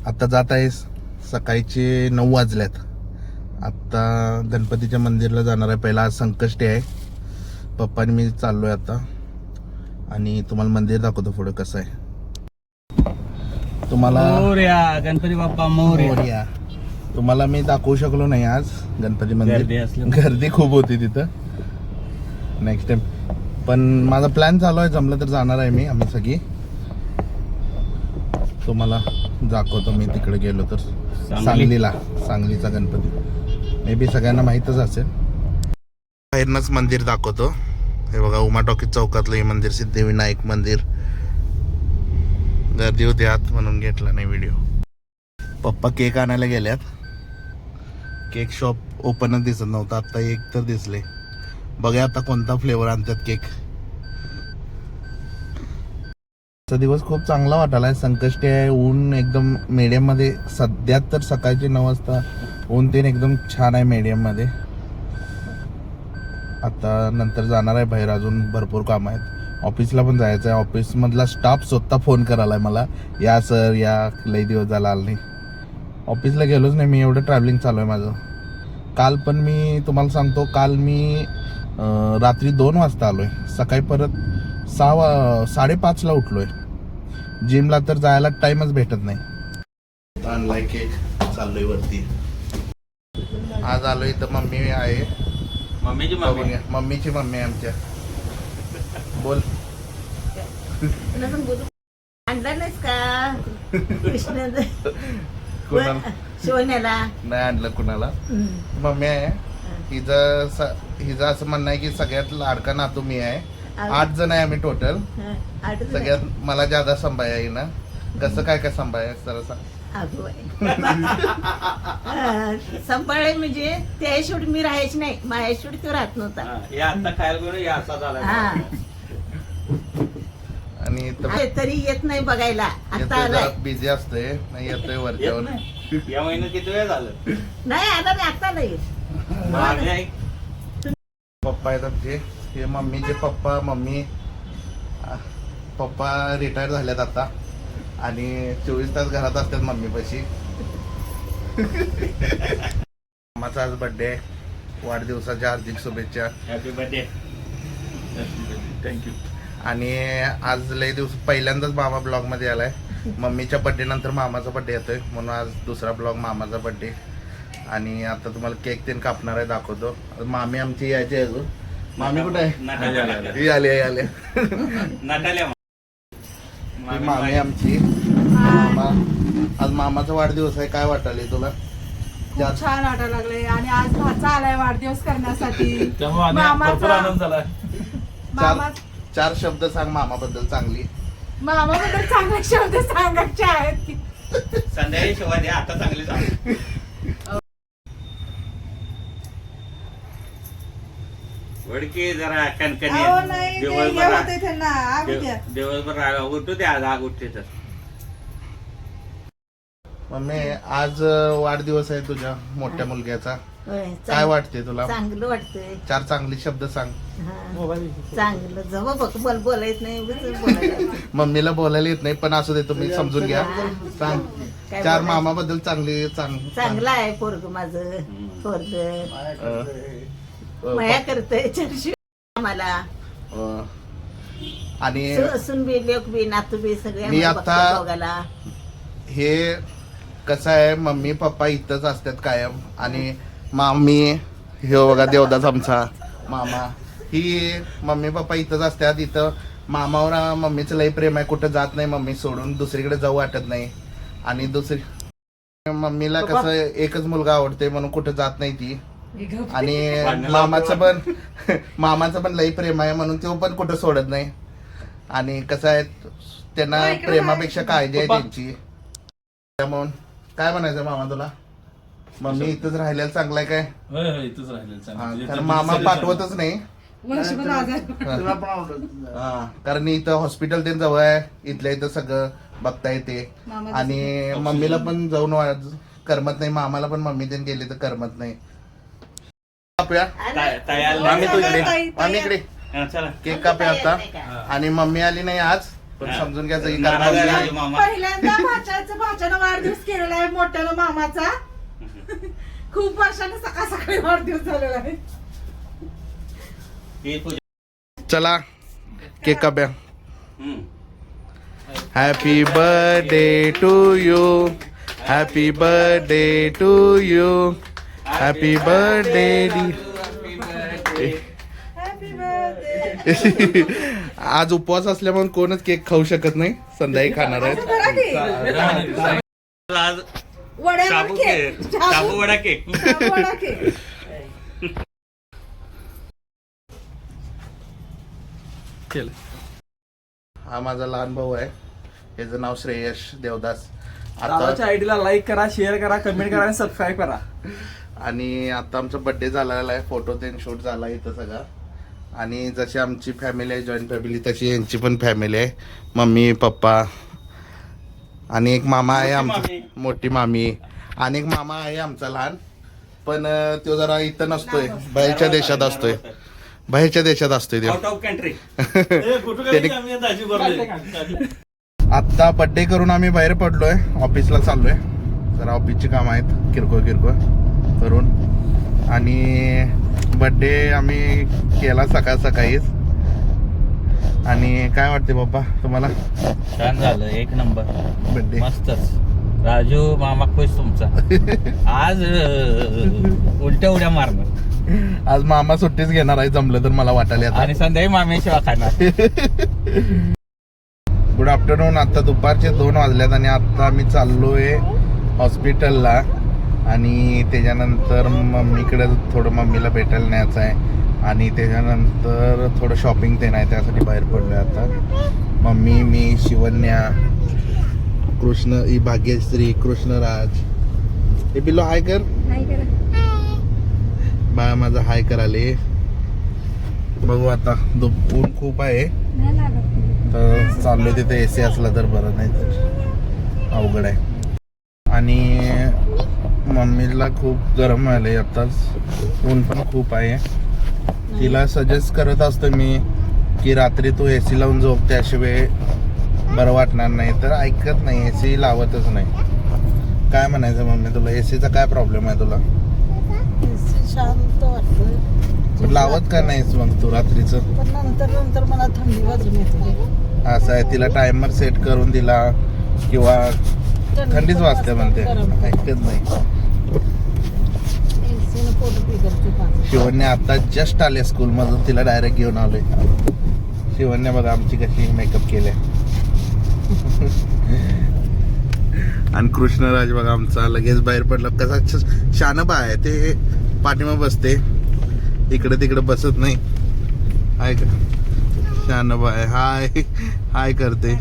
आता जात आहे सकाळचे 9 वाजल्यात. आता गणपतीच्या मंदिरला जाणार आहे. पहिला आज संकष्टी आहे. पप्पा आणि मी चाललोय आता आणि तुम्हाला मंदिर दाखवतो पुढे कसं आहे. तुम्हाला मोरया गणपती बाप्पा मोरया. तुम्हाला मी दाखवू शकलो नाही आज गणपती मंदिर, गर्दी खूप होती तिथं. नेक्स्ट टाइम पण माझा प्लॅन चालू आहे, जमलं तर जाणार आहे मी. आम्ही सगळी तुम्हाला दाखवतो मी तिकडे गेलो तर. सांगलीचा गणपती मे बी सगळ्यांना माहीतच असेल. बाहेरनंच मंदिर दाखवतो. हे बघा उमा टॉकीज चौकातलं हे मंदिर, सिद्धिविनायक मंदिर. गर्दी होती आत म्हणून घेतला नाही व्हिडिओ. पप्पा केक आणायला गेल्यात. केक शॉप ओपनच दिसत नव्हतं, आता एक तर दिसले. बघा आता कोणता फ्लेवर आणतात केक. दिवस खूप चांगला वाटायला. संकष्टी आहे, ऊन एकदम मीडियम मध्ये. सध्या तर सकाळचे 9 वाजता ऊन ते एकदम छान आहे मीडियम मध्ये. आता नंतर जाणार आहे बाहेर, अजून भरपूर काम आहेत. ऑफिसला पण जायचं आहे. ऑफिस मधला स्टाफ स्वतः फोन करायलाय मला, या सर या, लई दिवस झाला आला नाही. ऑफिसला गेलोच नाही मी, एवढं ट्रॅव्हलिंग चालू आहे माझं. काल पण मी तुम्हाला सांगतो, काल मी रात्री 2 वाजता आलोय. सकाळी परत 5:30ला उठलोय. जिमला तर जायला टाइमच भेटत नाही. आणलाय केक, चाललोय वरती. आज आलोय इथं मम्मी आहे. मम्मीची मम्मीची मम्मी आहे आमच्या. बोल. आणला नाहीस का कृष्ण कुणाला शिवण्याला? नाही आणलं कुणाला. मम्मी आहे. हिचं असं म्हणणं आहे की सगळ्यात लाडका नातू मी आहे. 8 जण आहे आम्ही टोटल. सगळ्यात मला ज्यादा संभाय आहे ना. कसं काय संभाय जरा सांग. संभाळे म्हणजे त्या शेवटी मी राहायची नाही, माझ्या शेवटी तो राहत नव्हता. आणि तरी येत नाही बघायला. आता बिझी असतोय, नाही येतोय वरच्यावर. या महिन्यात किती वेळ झालं? नाही आता नाही, आता नाही. पप्पा आहेत आमचे. हे मम्मीचे पप्पा. पप्पा रिटायर झाल्यात आता आणि 24 तास घरात असतात मम्मी पाशी. मामाचा आज बर्थडे आहे. वाढदिवसाच्या हार्दिक शुभेच्छा. Happy birthday. थँक्यू. आणि आज लय दिवस पहिल्यांदाच मामा ब्लॉग मध्ये आलाय. मम्मीच्या बर्थडे नंतर मामाचा बर्थडे येतोय, म्हणून आज दुसरा ब्लॉग मामाचा बर्थडे. आणि आता तुम्हाला केक ते कापणार आहे, दाखवतो. मामी आमची यायची आहे अजून. मामी कुठे आहे? आले. मामी आमची. मामा आज मामाचा वाढदिवस आहे. काय वाटायला तुला? खूप छान वाटायला लागले. आणि आज भाचा आलाय वाढदिवस करण्यासाठी. चार शब्द सांग मामाबद्दल चांगली. मामाबद्दल चांगले शब्द सांगायचे आहेत की संध्याकाळी शिवाय आता चांगली सांग. वडके जरा कणकणी दिवसभर उठू द्या. आग उठते तर. मम्मी आज वाढदिवस आहे तुझ्या मोठ्या मुलग्याचा. काय वाटते तुला? चांगलं वाटतंय. 4 चांगले शब्द सांग. चांगलं जवळ बघ, मला बोलायच नाही. मम्मीला बोलायला येत नाही, पण असू दे, तुम्ही समजून घ्या. सांग 4 मामाबद्दल चांगलं आहे पोरग माझं. पोरग माया करतय चर्ची मला. आणि सुन बी, लेक बी, नातू बी सगळे मी आता हे कसं आहे, मम्मी पप्पा इथंच असतात कायम. आणि मामी हे बघा देवदास आमचा मामा. ही मम्मी पप्पा इथंच असतात. इथं मामावर मम्मीचं लई प्रेम आहे. कुठं जात नाही मम्मी सोडून, दुसरीकडे जाऊ वाटत नाही. आणि मम्मीला कसं एकच मुलगा आवडते म्हणून कुठं जात नाही ती. आणि मामाचं पण लई प्रेम आहे म्हणून तो पण कुठं सोडत नाही. आणि कसं आहे, त्यांना प्रेमापेक्षा काळजी आहे त्यांची. त्यामुळे काय म्हणायचं मामा तुला? मम्मी इथंच राहिलेलं चांगलं आहे काय? इथंच राहिलेलं. कारण मामा पाठवतच नाही. कारण इथं हॉस्पिटल ते जवळ आहे. इथल्या इथं सगळं बघता येते. आणि मम्मीला पण जाऊन करमत नाही. मामाला पण मम्मी त्यांनी गेली तर करमत नाही. मामी तू इकडे, मामी इकडे. केक कापूया आता. आणि मम्मी आली नाही आज, पण समजून घ्यायचं. पहिल्यांदा भाच्याचं घरच्यानं वाढदिवस केलेला आहे मोठ्यानं मामाचा. खूप वर्षानं सकाळ सकाळी वाढदिवस झालेला आहे. ही पूजा. चला केक कापूया. Hmm. Happy birthday to you, happy birthday to you, happy birthday. Happy birthday. आज उपवास असल्यामुळे कोणच केक खाऊ शकत नाही, संध्याकाळी खाणार आहेत. बघा की. आज वड्यावर शाबू केक. केक, शाबू वडा केक. शाबू वडा केक. हा माझा लहान भाऊ आहे, याचं नाव श्रेयश देवदास. दादाच्या आता आयडीला लाईक करा, शेअर करा, कमेंट करा आणि सबस्क्राईब करा. आणि आता आमचा बर्थडे झालेला आहे, फोटो ते शूट झाला इथं सगळा. आणि जशी आमची फॅमिली आहे जॉईंट फॅमिली, तशी यांची पण फॅमिली आहे. मम्मी पप्पा आणि एक मामा आहे आमचा, मोठी मामी. आणि एक मामा आहे आमचा लहान, पण तो जरा इथं नसतोय, बाहेरच्या देशात असतोय, बाहेरच्या देशात असतोय तो. Out of country. आत्ता बर्थडे करून आम्ही बाहेर पडलोय, ऑफिसला चाललोय. जरा ऑफिसची काम आहेत किरकोळ किरकोळ करून. आणि बर्थडे आम्ही केला सकाळ सकाळीच. आणि काय वाटते बाप्पा तुम्हाला छान झालं, एक नंबर, बर्थडे? मस्तच. राजू मामा खुश तुमचा. आज उलट्या उड्या मारणार आज मामा सुट्टीच घेणार आहे जमलं तर, मला वाटायला आता. आणि संध्याकाळी मामी शिवा खाणार. Good afternoon. आता दुपारचे 2 वाजल्यात आणि आता आम्ही चाललोय हॉस्पिटलला. आणि त्याच्यानंतर मम्मीकडे थोडं मम्मीला भेटायला न्यायचं आहे. आणि त्याच्यानंतर थोडं शॉपिंग ते नाही, त्यासाठी बाहेर पडलोय आता. मम्मी, मी, शिवन्या, कृष्ण, ही भाग्यश्री, कृष्णराज. हे बिलो हाय कर बाळा माझा, हाय कराले. बघू आता, ऊन खूप आहे तर चाललोय तिथे. AC असला तर बरं, नाही तर अवघड आहे. आणि मम्मीला खूप गरम व्हायलंय आताच, ऊन पण खूप आहे. तिला सजेस्ट करत असतो मी की रात्री तू AC लावून झोप, त्याशिवाय बरं वाटणार नाही. तर ऐकत नाही, AC लावतच नाही. काय म्हणायचं मम्मी तुला, ACचा काय प्रॉब्लेम आहे तुला? शांत वाटतं, लावत का नाहीस मग तू रात्रीचं? पण नंतर मला थंडी वाजून येते. असं आहे, तिला टायमर सेट करून दिला किंवा थंडीच वाजते म्हणते, ऐकत नाही. शिवन्या आता जस्ट आले स्कूल मधून, तिला डायरेक्ट घेऊन आलोय. शिवन्या बघा आमची कशी मेकअप केले. आणि कृष्णराज बघा आमचा लगेच बाहेर पडला. कसा शानबा आहे ते, पाठीमा बसते, इकडे तिकडे बसत नाही. आहे का शानबा आहे. हाय हाय करते.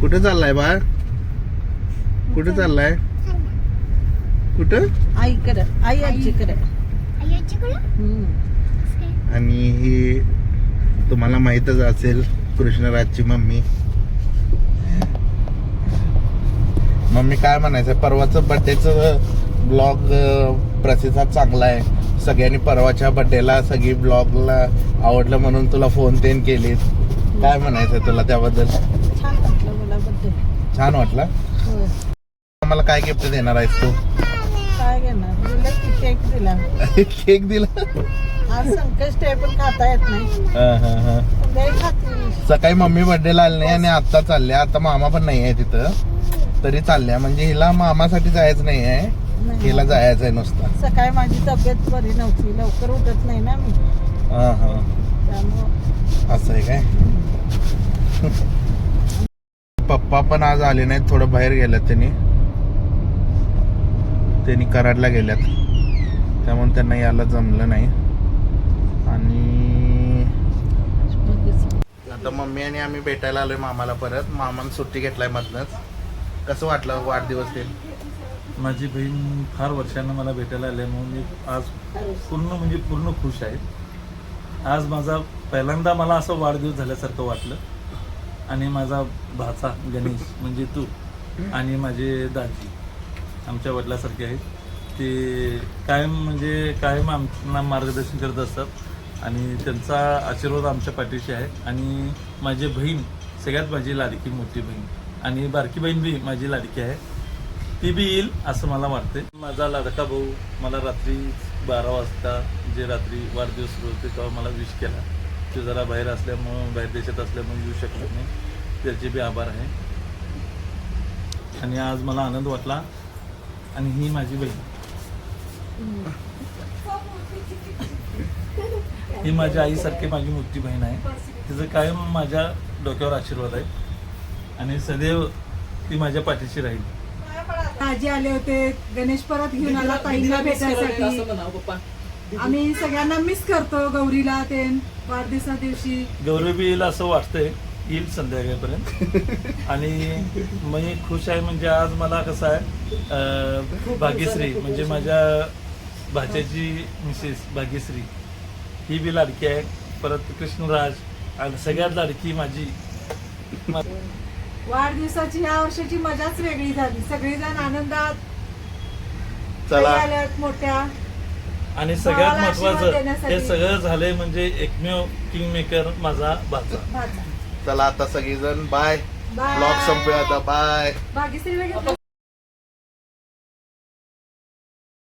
कुठे चाललाय बाळ, कुठे चाललाय, कुठं? आईकडे, आई आजीकडे. आणि ही तुम्हाला माहीतच असेल, कृष्णराजची मम्मी. मम्मी काय म्हणायचं, परवाचं बर्थडेचं ब्लॉग प्रतिसाद चांगला आहे. सगळ्यांनी परवाच्या बर्थडेला सगळी ब्लॉगला आवडलं म्हणून तुला फोन तेन केलीत. काय म्हणायचं तुला त्याबद्दल? छान वाटलं मला बर्थडे. छान वाटलं. मला काय गिफ्ट देणार आहेस तू? काय घेणार, दिलं की केक दिला. केक दिला. आज संकष्ट आहे पण खाता येत नाही. लय खातील. सकाळी मम्मी बर्थडेला आली नाही आणि आता चालल्या. आता मामा पण नाही आहे तिथं, तरी चालल्या. म्हणजे हिला मामासाठी जायचं नाही आहे, हिला जायचं आहे नुसतं. सकाळी माझी तब्येत बरी नव्हती, लवकर उठत नाही ना मी, त्यामुळं. असं आहे काय? पप्पा पण आज आले नाहीत, थोडं बाहेर गेल्यात त्यांनी कराडला गेल्यात, त्यामुळे त्यांना यायला जमलं नाही. आणि आता मम्मी आणि आम्ही भेटायला आलोय मामाला परत. मामानं सुट्टी घेतलाय मधनच. कसं वाटलं वाढदिवस ते? माझी बहीण फार वर्षांना मला भेटायला आले म्हणून मी आज पूर्ण खुश आहे. आज माझा पहिल्यांदा मला असं वाढदिवस झाल्यासारखं वाटलं. आणि माझा भाचा गणेश म्हणजे तू आणि माझे दाजी आमच्या वडिलासारखे आहेत. ते कायम आमना मार्गदर्शन करत असतात आणि त्यांचा आशीर्वाद आमच्या पाठीशी आहे. आणि माझी बहीण सगळ्यात माझी लाडकी मोठी बहीण आणि बारकी बहीण बी माझी लाडकी आहे, ती बी येईल असं मला वाटते. माझा लाडका भाऊ मला रात्री 12 वाजता जे रात्री वाढदिवस सुरू होते तेव्हा मला विश केला. तो जरा बाहेर असल्यामुळं बाहेर देशात असल्यामुळे येऊ शकत नाही, त्याचे बी आभार आहे. आणि आज मला आनंद वाटला. आणि ही माझी बहीण, ही माझ्या आईसारखी माझी मोठी बहीण आहे. तिचं कायम माझ्या डोक्यावर आशीर्वाद आहे आणि सदैव ती माझ्या पाठीशी राहील. आजी आले होते, गणेश परत घेऊन आला ताईंना भेटायसाठी. आम्ही सगळ्यांना मिस करतो, गौरीला ते वाढदिवसा दिवशी. गौरव बी येईल असं वाटतंय, येईल संध्याकाळपर्यंत. आणि मी खुश आहे म्हणजे आज मला कसं आहे, भाग्यश्री म्हणजे माझ्या भाच्याची मिसेस भाग्यश्री ही बी लाडकी आहे. परत कृष्णराज आणि सगळ्यात लाडकी माझी. वाढदिवसाची या वर्षाची मजाच वेगळी झाली. सगळेजण आनंदात चला ताई आल्यात मोठ्या. आणि सगळ्यात भावाला आशीर्वाद महत्वाचं देण्यासाठी. हे सगळं झालंय म्हणजे एकमेव किंग मेकर माझा भाचा. भाचा. चला आता सगळीजण बाय. बाय. ब्लॉग संपूया आता. बाय. भाग्यश्री वगैरे